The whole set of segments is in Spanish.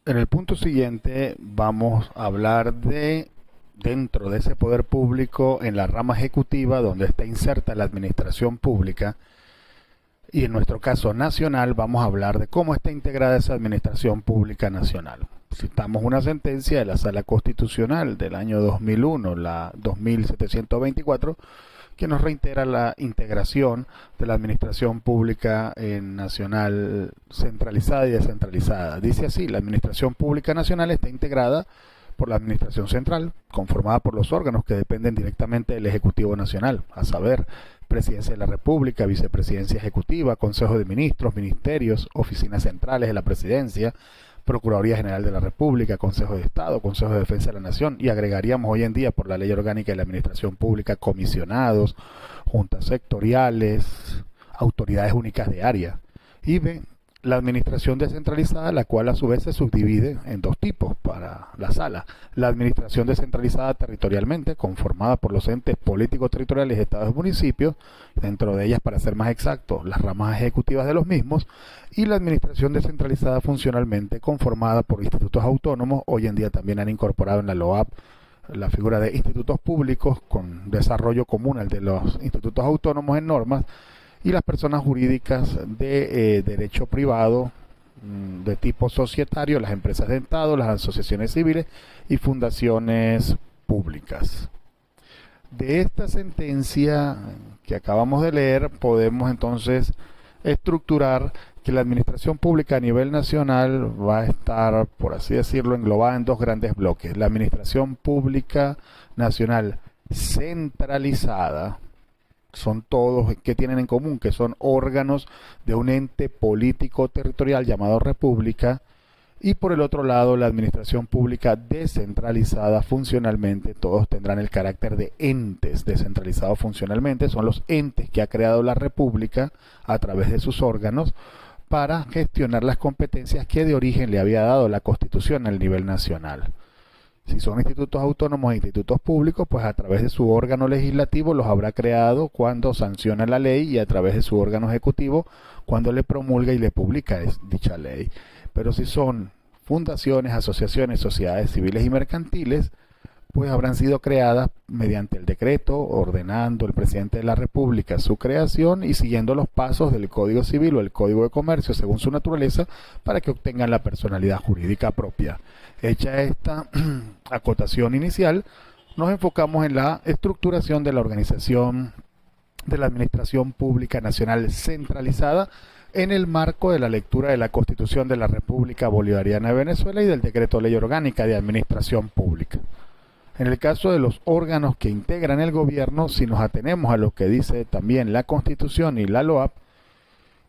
En el punto siguiente vamos a hablar de dentro de ese poder público en la rama ejecutiva donde está inserta la administración pública y en nuestro caso nacional vamos a hablar de cómo está integrada esa administración pública nacional. Citamos una sentencia de la Sala Constitucional del año 2001, la 2724, que nos reitera la integración de la administración pública nacional centralizada y descentralizada. Dice así: la administración pública nacional está integrada por la administración central, conformada por los órganos que dependen directamente del Ejecutivo Nacional, a saber, Presidencia de la República, Vicepresidencia Ejecutiva, Consejo de Ministros, Ministerios, Oficinas Centrales de la Presidencia, Procuraduría General de la República, Consejo de Estado, Consejo de Defensa de la Nación, y agregaríamos hoy en día por la Ley Orgánica de la Administración Pública comisionados, juntas sectoriales, autoridades únicas de área. Y la administración descentralizada, la cual a su vez se subdivide en dos tipos para la sala. La administración descentralizada territorialmente, conformada por los entes políticos territoriales, estados y municipios, dentro de ellas, para ser más exactos, las ramas ejecutivas de los mismos, y la administración descentralizada funcionalmente, conformada por institutos autónomos. Hoy en día también han incorporado en la LOAP la figura de institutos públicos con desarrollo común al de los institutos autónomos en normas, y las personas jurídicas de derecho privado de tipo societario, las empresas de Estado, las asociaciones civiles y fundaciones públicas. De esta sentencia que acabamos de leer, podemos entonces estructurar que la administración pública a nivel nacional va a estar, por así decirlo, englobada en dos grandes bloques. La administración pública nacional centralizada, son todos que tienen en común, que son órganos de un ente político territorial llamado república, y por el otro lado la administración pública descentralizada funcionalmente. Todos tendrán el carácter de entes descentralizados funcionalmente, son los entes que ha creado la república a través de sus órganos para gestionar las competencias que de origen le había dado la Constitución al nivel nacional. Si son institutos autónomos e institutos públicos, pues a través de su órgano legislativo los habrá creado cuando sanciona la ley, y a través de su órgano ejecutivo cuando le promulga y le publica dicha ley. Pero si son fundaciones, asociaciones, sociedades civiles y mercantiles, pues habrán sido creadas mediante el decreto ordenando el presidente de la República su creación y siguiendo los pasos del Código Civil o el Código de Comercio según su naturaleza para que obtengan la personalidad jurídica propia. Hecha esta acotación inicial, nos enfocamos en la estructuración de la organización de la Administración Pública Nacional centralizada en el marco de la lectura de la Constitución de la República Bolivariana de Venezuela y del Decreto Ley Orgánica de Administración Pública. En el caso de los órganos que integran el gobierno, si nos atenemos a lo que dice también la Constitución y la LOAP,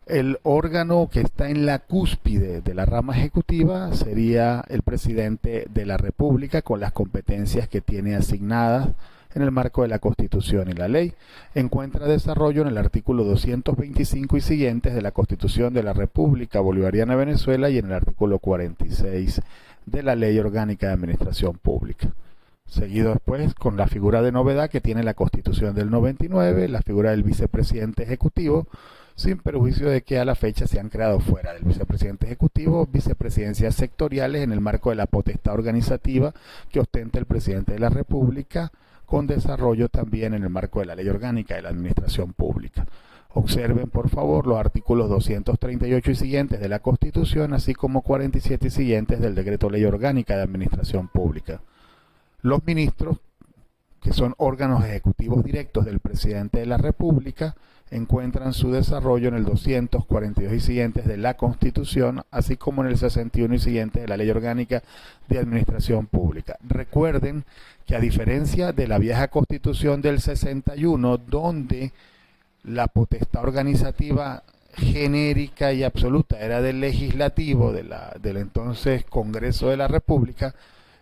el órgano que está en la cúspide de la rama ejecutiva sería el presidente de la República, con las competencias que tiene asignadas en el marco de la Constitución y la ley. Encuentra desarrollo en el artículo 225 y siguientes de la Constitución de la República Bolivariana de Venezuela y en el artículo 46 de la Ley Orgánica de Administración Pública. Seguido después con la figura de novedad que tiene la Constitución del 99, la figura del vicepresidente ejecutivo, sin perjuicio de que a la fecha se han creado fuera del vicepresidente ejecutivo vicepresidencias sectoriales en el marco de la potestad organizativa que ostenta el presidente de la República, con desarrollo también en el marco de la Ley Orgánica de la Administración Pública. Observen por favor los artículos 238 y siguientes de la Constitución, así como 47 y siguientes del Decreto Ley Orgánica de Administración Pública. Los ministros, que son órganos ejecutivos directos del presidente de la República, encuentran su desarrollo en el 242 y siguientes de la Constitución, así como en el 61 y siguientes de la Ley Orgánica de Administración Pública. Recuerden que a diferencia de la vieja Constitución del 61, donde la organizativa genérica y absoluta era del legislativo, del entonces Congreso de la República,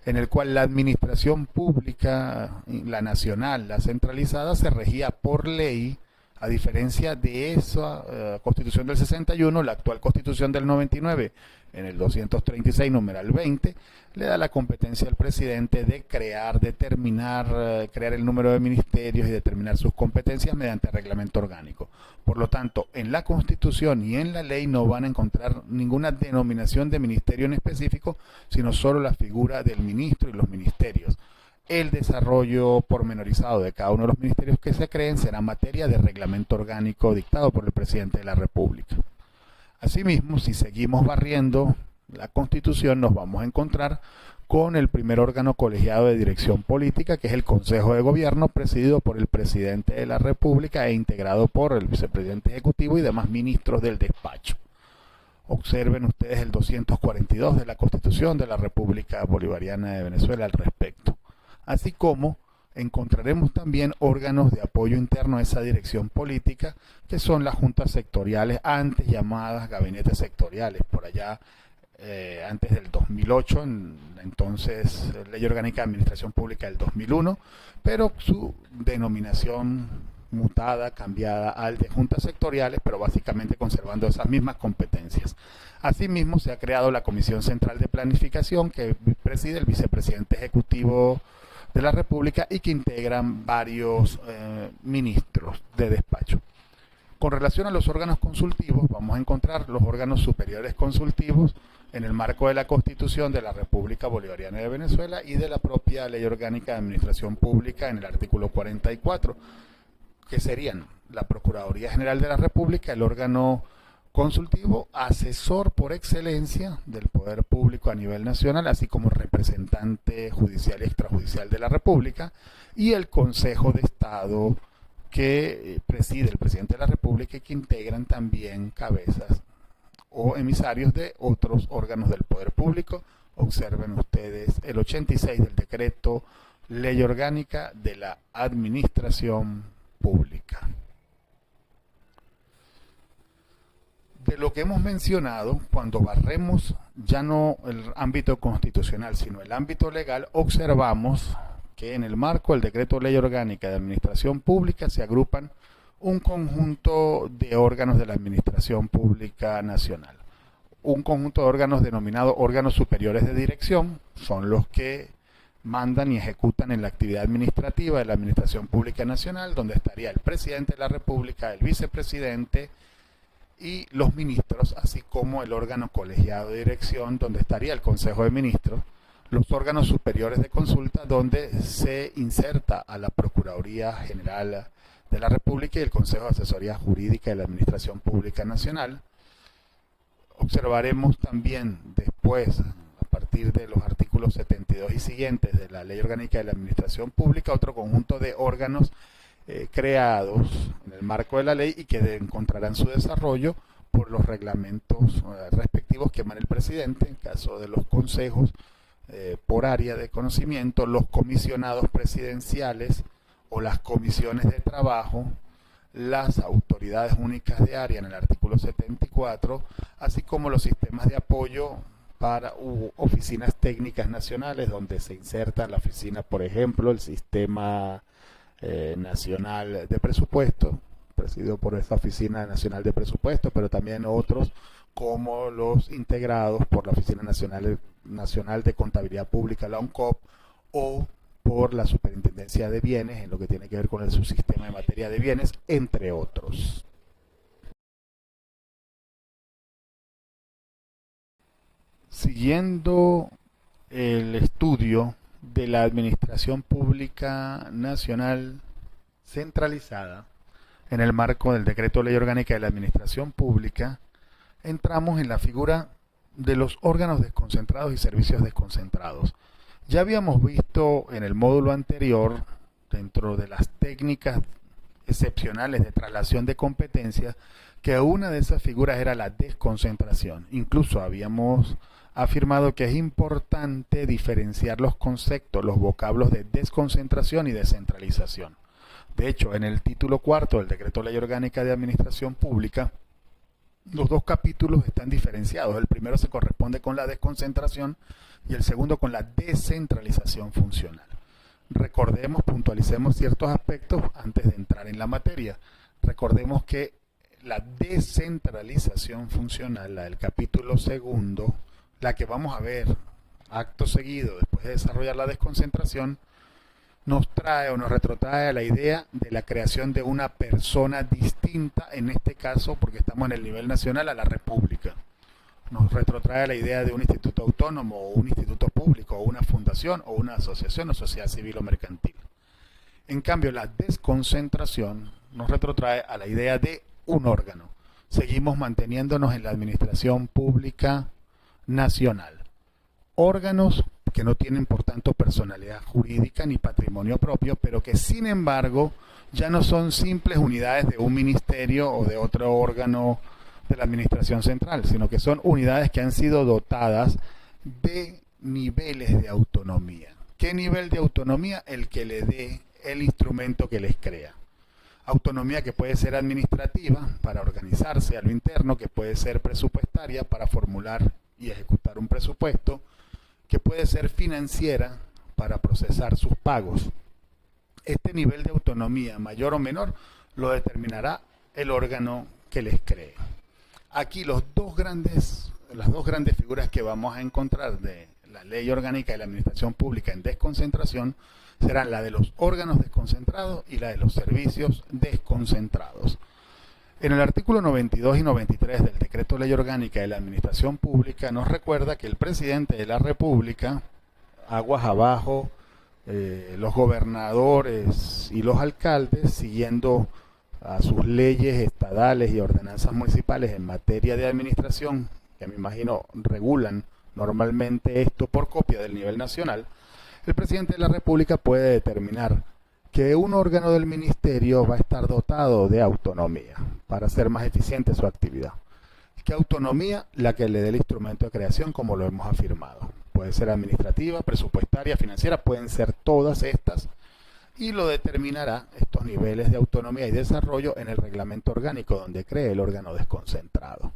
en el cual la administración pública, la nacional, la centralizada, se regía por ley. A diferencia de esa Constitución del 61, la actual Constitución del 99 en el 236, numeral 20, le da la competencia al presidente de crear el número de ministerios y determinar sus competencias mediante reglamento orgánico. Por lo tanto, en la Constitución y en la ley no van a encontrar ninguna denominación de ministerio en específico, sino solo la figura del ministro y los ministerios. El desarrollo pormenorizado de cada uno de los ministerios que se creen será materia de reglamento orgánico dictado por el presidente de la República. Asimismo, si seguimos barriendo la Constitución, nos vamos a encontrar con el primer órgano colegiado de dirección política, que es el Consejo de Gobierno, presidido por el presidente de la República e integrado por el vicepresidente ejecutivo y demás ministros del despacho. Observen ustedes el 242 de la Constitución de la República Bolivariana de Venezuela al respecto. Así como encontraremos también órganos de apoyo interno a esa dirección política, que son las juntas sectoriales, antes llamadas gabinetes sectoriales, por allá antes del 2008, entonces Ley Orgánica de Administración Pública del 2001, pero su denominación mutada, cambiada al de juntas sectoriales, pero básicamente conservando esas mismas competencias. Asimismo, se ha creado la Comisión Central de Planificación, que preside el vicepresidente ejecutivo de la República y que integran varios ministros de despacho. Con relación a los órganos consultivos, vamos a encontrar los órganos superiores consultivos en el marco de la Constitución de la República Bolivariana de Venezuela y de la propia Ley Orgánica de Administración Pública en el artículo 44, que serían la Procuraduría General de la República, el órgano consultivo, asesor por excelencia del poder público a nivel nacional, así como representante judicial y extrajudicial de la República, y el Consejo de Estado, que preside el presidente de la República y que integran también cabezas o emisarios de otros órganos del poder público. Observen ustedes el 86 del decreto Ley Orgánica de la Administración Pública. De lo que hemos mencionado, cuando barremos ya no el ámbito constitucional, sino el ámbito legal, observamos que en el marco del decreto Ley Orgánica de Administración Pública se agrupan un conjunto de órganos de la Administración Pública Nacional. Un conjunto de órganos denominados órganos superiores de dirección, son los que mandan y ejecutan en la actividad administrativa de la Administración Pública Nacional, donde estaría el presidente de la República, el vicepresidente y los ministros, así como el órgano colegiado de dirección, donde estaría el Consejo de Ministros, los órganos superiores de consulta, donde se inserta a la Procuraduría General de la República y el Consejo de Asesoría Jurídica de la Administración Pública Nacional. Observaremos también después, a partir de los artículos 72 y siguientes de la Ley Orgánica de la Administración Pública, otro conjunto de órganos creados en el marco de la ley y que encontrarán su desarrollo por los reglamentos respectivos que emana el presidente, en caso de los consejos por área de conocimiento, los comisionados presidenciales o las comisiones de trabajo, las autoridades únicas de área en el artículo 74, así como los sistemas de apoyo para oficinas técnicas nacionales, donde se inserta la oficina, por ejemplo, el Sistema Nacional de Presupuesto, presidido por esta Oficina Nacional de Presupuesto, pero también otros como los integrados por la Oficina Nacional de Contabilidad Pública, la ONCOP, o por la Superintendencia de Bienes, en lo que tiene que ver con el subsistema de materia de bienes, entre otros. Siguiendo el estudio de la Administración Pública Nacional centralizada, en el marco del Decreto Ley Orgánica de la Administración Pública, entramos en la figura de los órganos desconcentrados y servicios desconcentrados. Ya habíamos visto en el módulo anterior, dentro de las técnicas excepcionales de traslación de competencias, que una de esas figuras era la desconcentración. Incluso habíamos afirmado que es importante diferenciar los conceptos, los vocablos de desconcentración y descentralización. De hecho, en el título cuarto del Decreto Ley Orgánica de Administración Pública, los dos capítulos están diferenciados. El primero se corresponde con la desconcentración y el segundo con la descentralización funcional. Recordemos, puntualicemos ciertos aspectos antes de entrar en la materia. Recordemos que la descentralización funcional, la del capítulo segundo, la que vamos a ver acto seguido después de desarrollar la desconcentración, nos trae o nos retrotrae a la idea de la creación de una persona distinta, en este caso, porque estamos en el nivel nacional, a la República. Nos retrotrae a la idea de un instituto autónomo, o un instituto público, o una fundación, o una asociación o sociedad civil o mercantil. En cambio, la desconcentración nos retrotrae a la idea de un órgano. Seguimos manteniéndonos en la administración pública nacional. Órganos que no tienen por tanto personalidad jurídica ni patrimonio propio, pero que sin embargo ya no son simples unidades de un ministerio o de otro órgano de la administración central, sino que son unidades que han sido dotadas de niveles de autonomía. ¿Qué nivel de autonomía? El que le dé el instrumento que les crea. Autonomía que puede ser administrativa para organizarse a lo interno, que puede ser presupuestaria para formular y ejecutar un presupuesto, que puede ser financiera para procesar sus pagos. Este nivel de autonomía, mayor o menor, lo determinará el órgano que les cree. Aquí las dos grandes figuras que vamos a encontrar de la ley orgánica de la administración pública en desconcentración serán la de los órganos desconcentrados y la de los servicios desconcentrados. En el artículo 92 y 93 del Decreto Ley Orgánica de la Administración Pública nos recuerda que el presidente de la República, aguas abajo, los gobernadores y los alcaldes, siguiendo a sus leyes estadales y ordenanzas municipales en materia de administración, que me imagino regulan normalmente esto por copia del nivel nacional, el presidente de la República puede determinar que un órgano del ministerio va a estar dotado de autonomía para hacer más eficiente su actividad. ¿Qué autonomía? La que le dé el instrumento de creación, como lo hemos afirmado. Puede ser administrativa, presupuestaria, financiera, pueden ser todas estas, y lo determinará estos niveles de autonomía y desarrollo en el reglamento orgánico donde cree el órgano desconcentrado.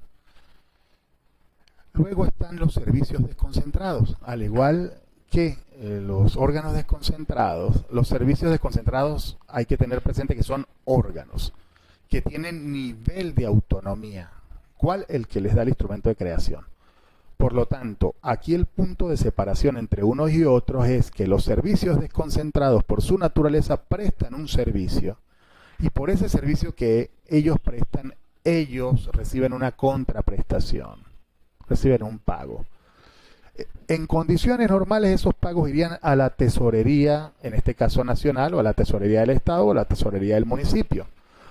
Luego están los servicios desconcentrados, al igual que los órganos desconcentrados. Los servicios desconcentrados hay que tener presente que son órganos que tienen nivel de autonomía. ¿Cuál? El que les da el instrumento de creación. Por lo tanto, aquí el punto de separación entre unos y otros es que los servicios desconcentrados por su naturaleza prestan un servicio, y por ese servicio que ellos prestan, ellos reciben una contraprestación, reciben un pago. En condiciones normales esos pagos irían a la tesorería, en este caso nacional, o a la tesorería del Estado o a la tesorería del municipio.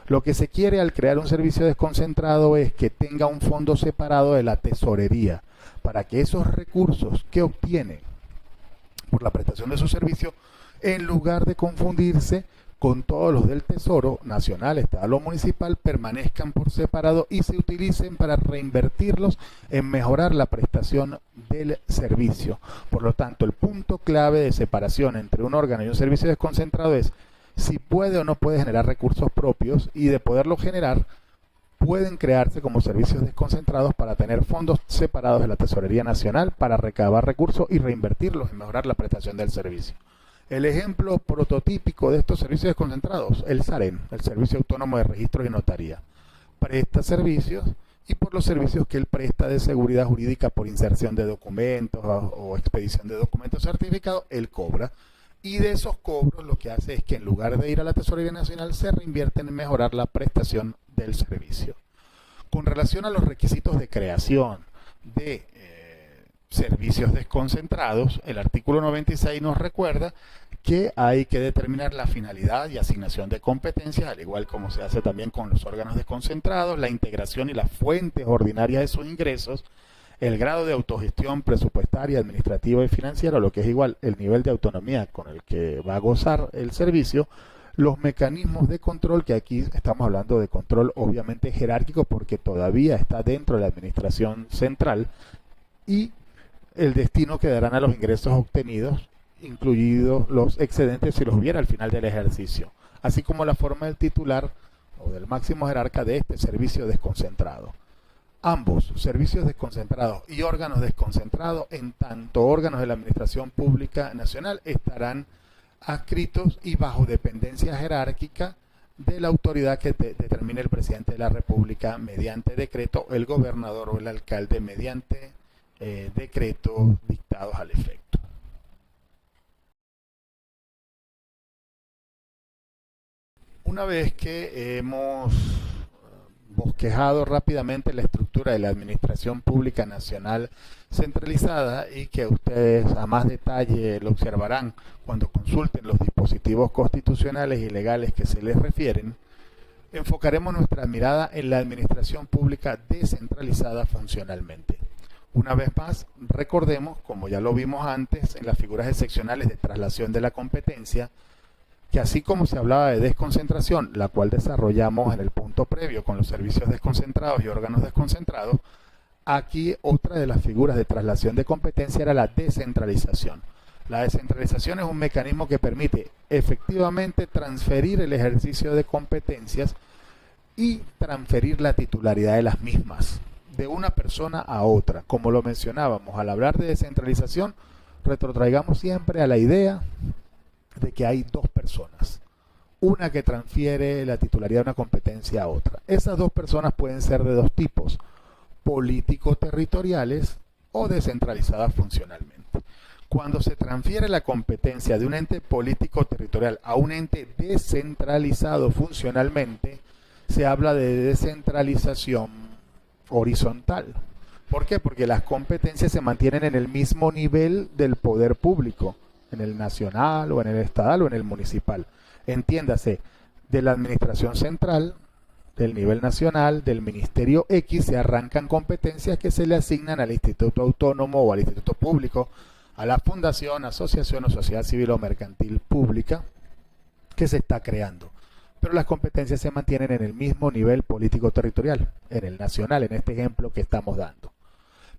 Lo que se quiere al crear un servicio desconcentrado es que tenga un fondo separado de la tesorería, para que esos recursos que obtiene por la prestación de su servicio, en lugar de confundirse con todos los del Tesoro nacional, estatal o municipal, permanezcan por separado y se utilicen para reinvertirlos en mejorar la prestación del servicio. Por lo tanto, el punto clave de separación entre un órgano y un servicio desconcentrado es si puede o no puede generar recursos propios, y de poderlo generar, pueden crearse como servicios desconcentrados para tener fondos separados de la Tesorería Nacional para recabar recursos y reinvertirlos en mejorar la prestación del servicio. El ejemplo prototípico de estos servicios desconcentrados, el SAREN, el Servicio Autónomo de Registros y Notaría, presta servicios, y por los servicios que él presta de seguridad jurídica por inserción de documentos o expedición de documentos certificados, él cobra. Y de esos cobros lo que hace es que en lugar de ir a la Tesorería Nacional se reinvierten en mejorar la prestación del servicio. Con relación a los requisitos de creación de servicios desconcentrados, el artículo 96 nos recuerda que hay que determinar la finalidad y asignación de competencias, al igual como se hace también con los órganos desconcentrados, la integración y las fuentes ordinarias de sus ingresos, el grado de autogestión presupuestaria, administrativa y financiera, lo que es igual el nivel de autonomía con el que va a gozar el servicio, los mecanismos de control, que aquí estamos hablando de control obviamente jerárquico porque todavía está dentro de la administración central, y el destino que darán a los ingresos obtenidos, incluidos los excedentes si los hubiera al final del ejercicio, así como la forma del titular o del máximo jerarca de este servicio desconcentrado. Ambos, servicios desconcentrados y órganos desconcentrados, en tanto órganos de la Administración Pública Nacional, estarán adscritos y bajo dependencia jerárquica de la autoridad que determine el presidente de la República mediante decreto, el gobernador o el alcalde mediante decretos dictados al efecto. Una vez que hemos bosquejado rápidamente la estructura de la Administración Pública Nacional centralizada y que ustedes a más detalle lo observarán cuando consulten los dispositivos constitucionales y legales que se les refieren, enfocaremos nuestra mirada en la Administración Pública descentralizada funcionalmente. Una vez más, recordemos, como ya lo vimos antes en las figuras excepcionales de traslación de la competencia, que así como se hablaba de desconcentración, la cual desarrollamos en el punto previo con los servicios desconcentrados y órganos desconcentrados, aquí otra de las figuras de traslación de competencia era la descentralización. La descentralización es un mecanismo que permite efectivamente transferir el ejercicio de competencias y transferir la titularidad de las mismas de una persona a otra. Como lo mencionábamos, al hablar de descentralización, retrotraigamos siempre a la idea de que hay dos personas, una que transfiere la titularidad de una competencia a otra. Esas dos personas pueden ser de dos tipos, político-territoriales o descentralizadas funcionalmente. Cuando se transfiere la competencia de un ente político-territorial a un ente descentralizado funcionalmente, se habla de descentralización horizontal. ¿Por qué? Porque las competencias se mantienen en el mismo nivel del poder público, en el nacional o en el estatal o en el municipal. Entiéndase, de la administración central, del nivel nacional, del Ministerio X, se arrancan competencias que se le asignan al Instituto Autónomo o al Instituto Público, a la fundación, asociación o sociedad civil o mercantil pública que se está creando. Pero las competencias se mantienen en el mismo nivel político-territorial, en el nacional, en este ejemplo que estamos dando.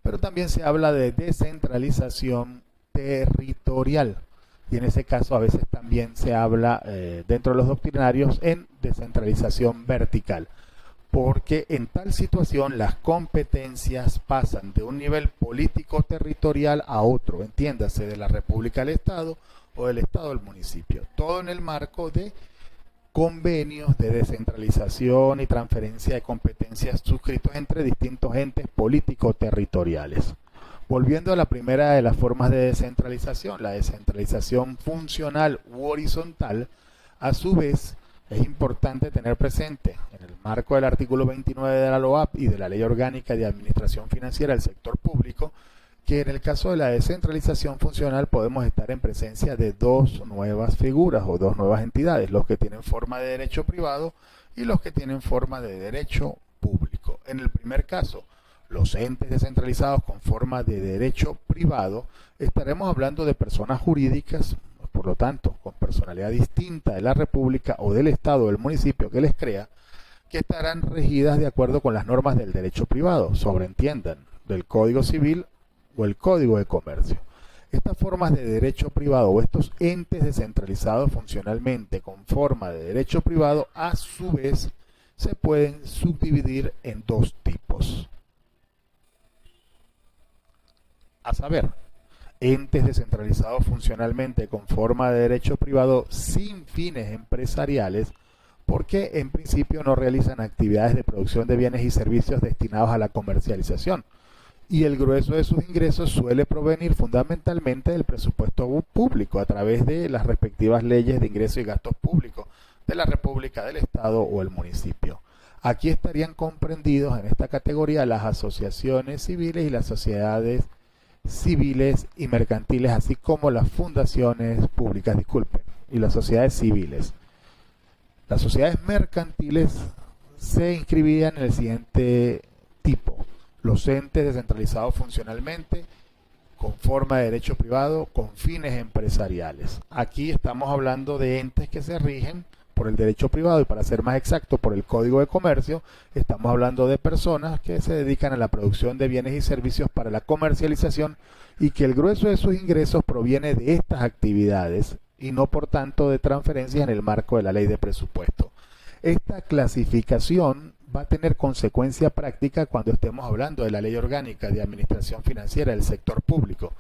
Pero también se habla de descentralización territorial, y en ese caso a veces también se habla dentro de los doctrinarios en descentralización vertical, porque en tal situación las competencias pasan de un nivel político territorial a otro, entiéndase, de la República al Estado o del Estado al municipio, todo en el marco de convenios de descentralización y transferencia de competencias suscritos entre distintos entes político-territoriales. Volviendo a la primera de las formas de descentralización, la descentralización funcional u horizontal, a su vez es importante tener presente en el marco del artículo 29 de la LOAP y de la Ley Orgánica de Administración Financiera del Sector Público, que en el caso de la descentralización funcional podemos estar en presencia de dos nuevas figuras o dos nuevas entidades, los que tienen forma de derecho privado y los que tienen forma de derecho público. En el primer caso, los entes descentralizados con forma de derecho privado, estaremos hablando de personas jurídicas, por lo tanto, con personalidad distinta de la República o del Estado o del municipio que les crea, que estarán regidas de acuerdo con las normas del derecho privado, sobreentiendan, del Código Civil o el Código de Comercio. Estas formas de derecho privado o estos entes descentralizados funcionalmente con forma de derecho privado, a su vez, se pueden subdividir en dos tipos. A saber, entes descentralizados funcionalmente con forma de derecho privado sin fines empresariales, porque en principio no realizan actividades de producción de bienes y servicios destinados a la comercialización, y el grueso de sus ingresos suele provenir fundamentalmente del presupuesto público a través de las respectivas leyes de ingresos y gastos públicos de la República, del Estado o el municipio. Aquí estarían comprendidos en esta categoría las asociaciones civiles y las sociedades civiles y mercantiles, así como las fundaciones públicas, y las sociedades civiles. Las sociedades mercantiles se inscribían en el siguiente tipo: los entes descentralizados funcionalmente con forma de derecho privado con fines empresariales. Aquí estamos hablando de entes que se rigen por el derecho privado y, para ser más exacto, por el Código de Comercio. Estamos hablando de personas que se dedican a la producción de bienes y servicios para la comercialización y que el grueso de sus ingresos proviene de estas actividades y no, por tanto, de transferencias en el marco de la ley de presupuesto. Esta clasificación va a tener consecuencia práctica cuando estemos hablando de la Ley Orgánica de Administración Financiera del Sector Público,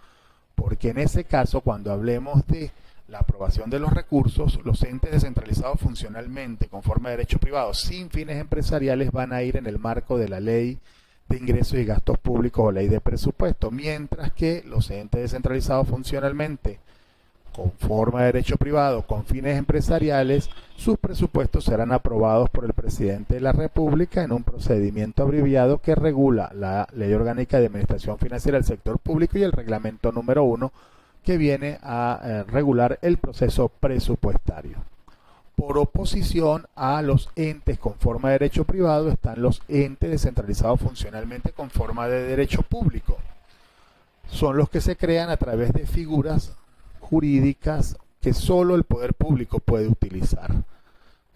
porque en ese caso, cuando hablemos de la aprobación de los recursos, los entes descentralizados funcionalmente con forma de derecho privado sin fines empresariales van a ir en el marco de la Ley de ingresos y gastos públicos o ley de presupuesto, mientras que los entes descentralizados funcionalmente con forma de derecho privado con fines empresariales, sus presupuestos serán aprobados por el presidente de la República en un procedimiento abreviado que regula la Ley Orgánica de Administración Financiera del Sector Público y el Reglamento número 1 que viene a regular el proceso presupuestario. Por oposición a los entes con forma de derecho privado están los entes descentralizados funcionalmente con forma de derecho público. Son los que se crean a través de figuras jurídicas que solo el poder público puede utilizar.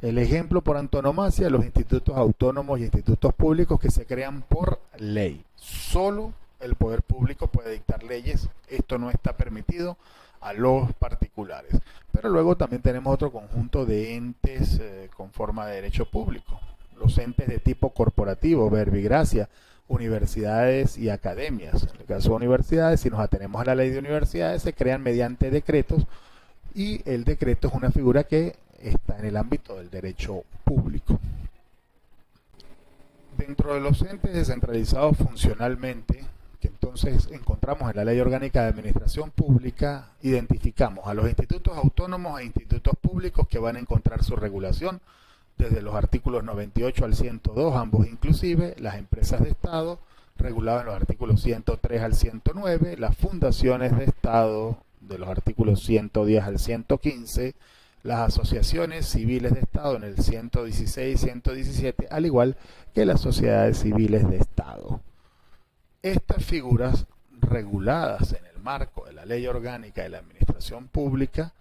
El ejemplo por antonomasia, los institutos autónomos y institutos públicos que se crean por ley. Solo el poder público puede dictar leyes. Esto no está permitido a los particulares. Pero luego también tenemos otro conjunto de entes con forma de derecho público. Los entes de tipo corporativo, verbigracia, universidades y academias. En el caso de universidades, si nos atenemos a la ley de universidades, se crean mediante decretos y el decreto es una figura que está en el ámbito del derecho público. Dentro de los entes descentralizados funcionalmente, que entonces encontramos en la Ley Orgánica de Administración Pública, identificamos a los institutos autónomos e institutos públicos que van a encontrar su regulación desde los artículos 98 al 102, ambos inclusive, las empresas de Estado, reguladas en los artículos 103 al 109, las fundaciones de Estado, de los artículos 110 al 115, las asociaciones civiles de Estado en el 116 y 117, al igual que las sociedades civiles de Estado. Estas figuras reguladas en el marco de la Ley Orgánica de la Administración Pública,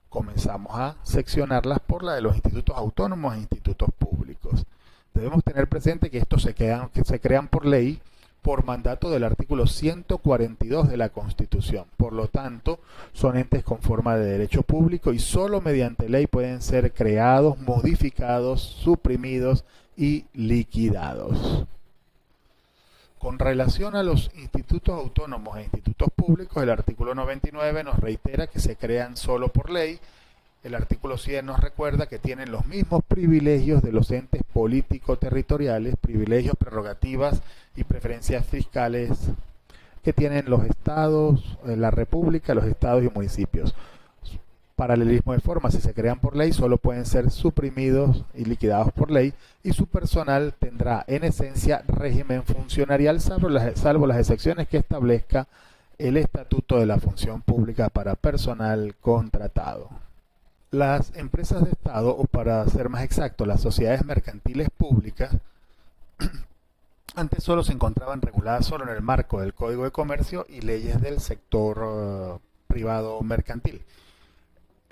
comenzamos a seccionarlas por la de los institutos autónomos e institutos públicos. Debemos tener presente que estos se crean por ley por mandato del artículo 142 de la Constitución. Por lo tanto, son entes con forma de derecho público y solo mediante ley pueden ser creados, modificados, suprimidos y liquidados. Con relación a los institutos autónomos e institutos públicos, el artículo 99 nos reitera que se crean solo por ley. El artículo 100 nos recuerda que tienen los mismos privilegios de los entes político-territoriales, privilegios, prerrogativas y preferencias fiscales que tienen los estados, la república, los estados y municipios. Paralelismo de forma, si se crean por ley, solo pueden ser suprimidos y liquidados por ley, y su personal tendrá en esencia régimen funcionarial, salvo las excepciones que establezca el Estatuto de la Función Pública para personal contratado. Las empresas de Estado, o para ser más exacto, las sociedades mercantiles públicas, antes solo se encontraban reguladas solo en el marco del Código de Comercio y leyes del sector privado mercantil.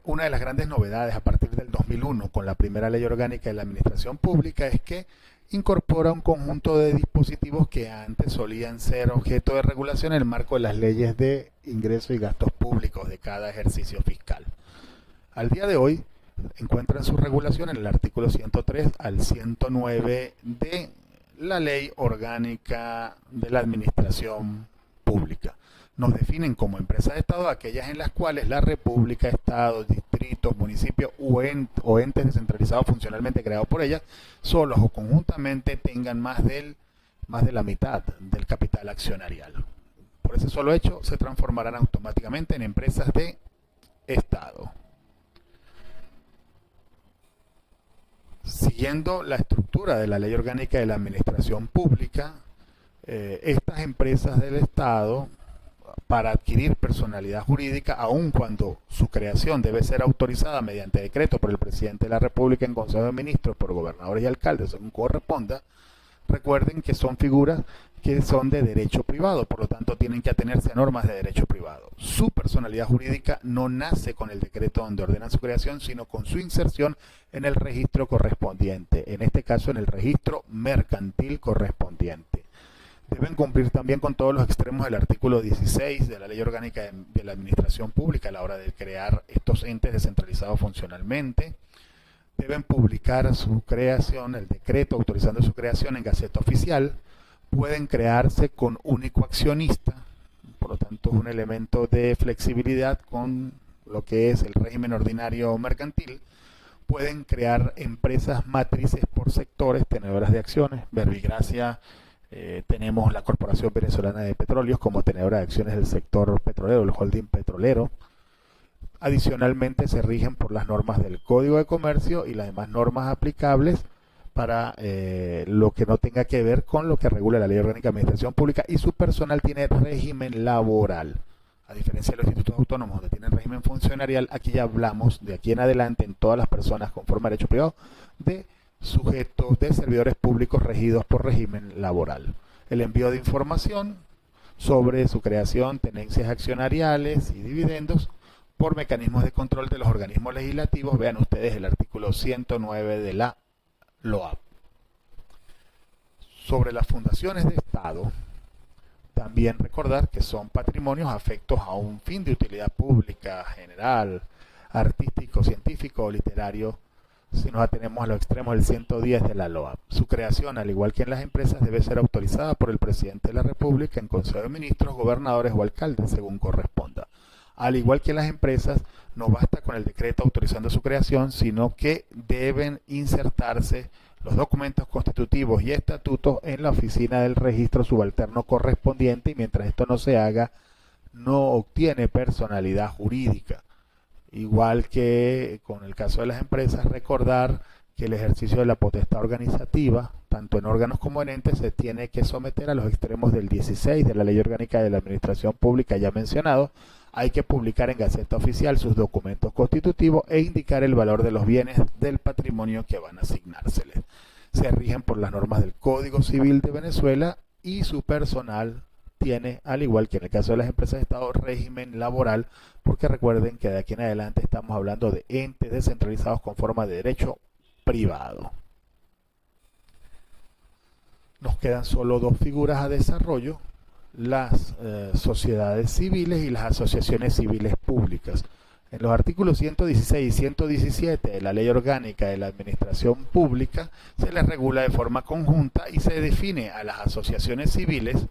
Una de las grandes novedades a partir del 2001 con la primera Ley Orgánica de la Administración Pública es que incorpora un conjunto de dispositivos que antes solían ser objeto de regulación en el marco de las leyes de ingresos y gastos públicos de cada ejercicio fiscal. Al día de hoy encuentran su regulación en el artículo 103 al 109 de la Ley Orgánica de la Administración Pública. Nos definen como empresas de Estado aquellas en las cuales la República, Estados, distritos, municipios o entes descentralizados funcionalmente creados por ellas, solos o conjuntamente tengan más de la mitad del capital accionarial. Por ese solo hecho se transformarán automáticamente en empresas de Estado. Siguiendo la estructura de la Ley Orgánica de la Administración Pública, estas empresas del Estado, para adquirir personalidad jurídica, aun cuando su creación debe ser autorizada mediante decreto por el presidente de la República en Consejo de Ministros, por gobernadores y alcaldes, según corresponda, recuerden que son figuras que son de derecho privado, por lo tanto tienen que atenerse a normas de derecho privado. Su personalidad jurídica no nace con el decreto donde ordenan su creación, sino con su inserción en el registro correspondiente, en este caso en el registro mercantil correspondiente. Deben cumplir también con todos los extremos del artículo 16 de la Ley Orgánica de la Administración Pública a la hora de crear estos entes descentralizados funcionalmente. Deben publicar su creación, el decreto autorizando su creación en Gaceta Oficial. Pueden crearse con único accionista, por lo tanto es un elemento de flexibilidad con lo que es el régimen ordinario mercantil. Pueden crear empresas matrices por sectores, tenedoras de acciones, verbigracia, Tenemos la Corporación Venezolana de Petróleos como tenedora de acciones del sector petrolero, el holding petrolero. Adicionalmente se rigen por las normas del Código de Comercio y las demás normas aplicables para lo que no tenga que ver con lo que regula la Ley Orgánica de Administración Pública, y su personal tiene régimen laboral. A diferencia de los institutos autónomos donde tienen régimen funcionarial, aquí ya hablamos de aquí en adelante en todas las personas conforme a derecho privado de sujetos de servidores públicos regidos por régimen laboral. El envío de información sobre su creación, tenencias accionariales y dividendos por mecanismos de control de los organismos legislativos. Vean ustedes el artículo 109 de la LOAP. Sobre las fundaciones de Estado, también recordar que son patrimonios afectos a un fin de utilidad pública, general, artístico, científico o literario, si nos atenemos a los extremos del 110 de la LOAP. Su creación, al igual que en las empresas, debe ser autorizada por el presidente de la República en Consejo de Ministros, gobernadores o alcaldes, según corresponda. Al igual que las empresas, no basta con el decreto autorizando su creación, sino que deben insertarse los documentos constitutivos y estatutos en la oficina del registro subalterno correspondiente, y mientras esto no se haga, no obtiene personalidad jurídica. Igual que con el caso de las empresas, recordar que el ejercicio de la potestad organizativa, tanto en órganos como en entes, se tiene que someter a los extremos del 16 de la Ley Orgánica de la Administración Pública ya mencionado. Hay que publicar en Gaceta Oficial sus documentos constitutivos e indicar el valor de los bienes del patrimonio que van a asignárseles. Se rigen por las normas del Código Civil de Venezuela y su personal tiene, al igual que en el caso de las empresas de Estado, régimen laboral, porque recuerden que de aquí en adelante estamos hablando de entes descentralizados con forma de derecho privado. Nos quedan solo dos figuras a desarrollo: las sociedades civiles y las asociaciones civiles públicas. En los artículos 116 y 117 de la Ley Orgánica de la Administración Pública se les regula de forma conjunta y se define a las asociaciones civiles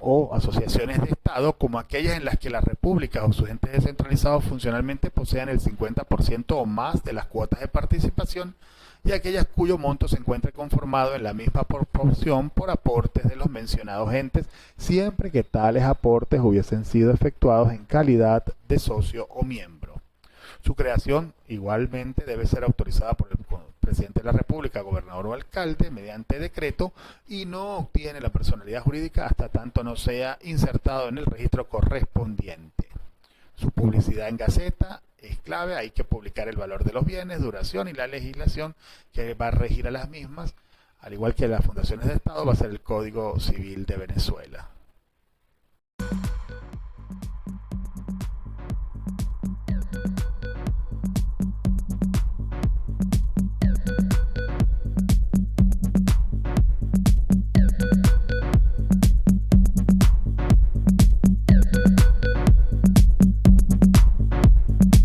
o asociaciones de Estado como aquellas en las que las repúblicas o sus entes descentralizados funcionalmente posean el 50% o más de las cuotas de participación, y aquellas cuyo monto se encuentre conformado en la misma proporción por aportes de los mencionados entes, siempre que tales aportes hubiesen sido efectuados en calidad de socio o miembro. Su creación igualmente debe ser autorizada por el presidente de la República, gobernador o alcalde mediante decreto, y no obtiene la personalidad jurídica hasta tanto no sea insertado en el registro correspondiente. Su publicidad en Gaceta es clave. Hay que publicar el valor de los bienes, duración y la legislación que va a regir a las mismas. Al igual que las fundaciones de Estado, va a ser el Código Civil de Venezuela.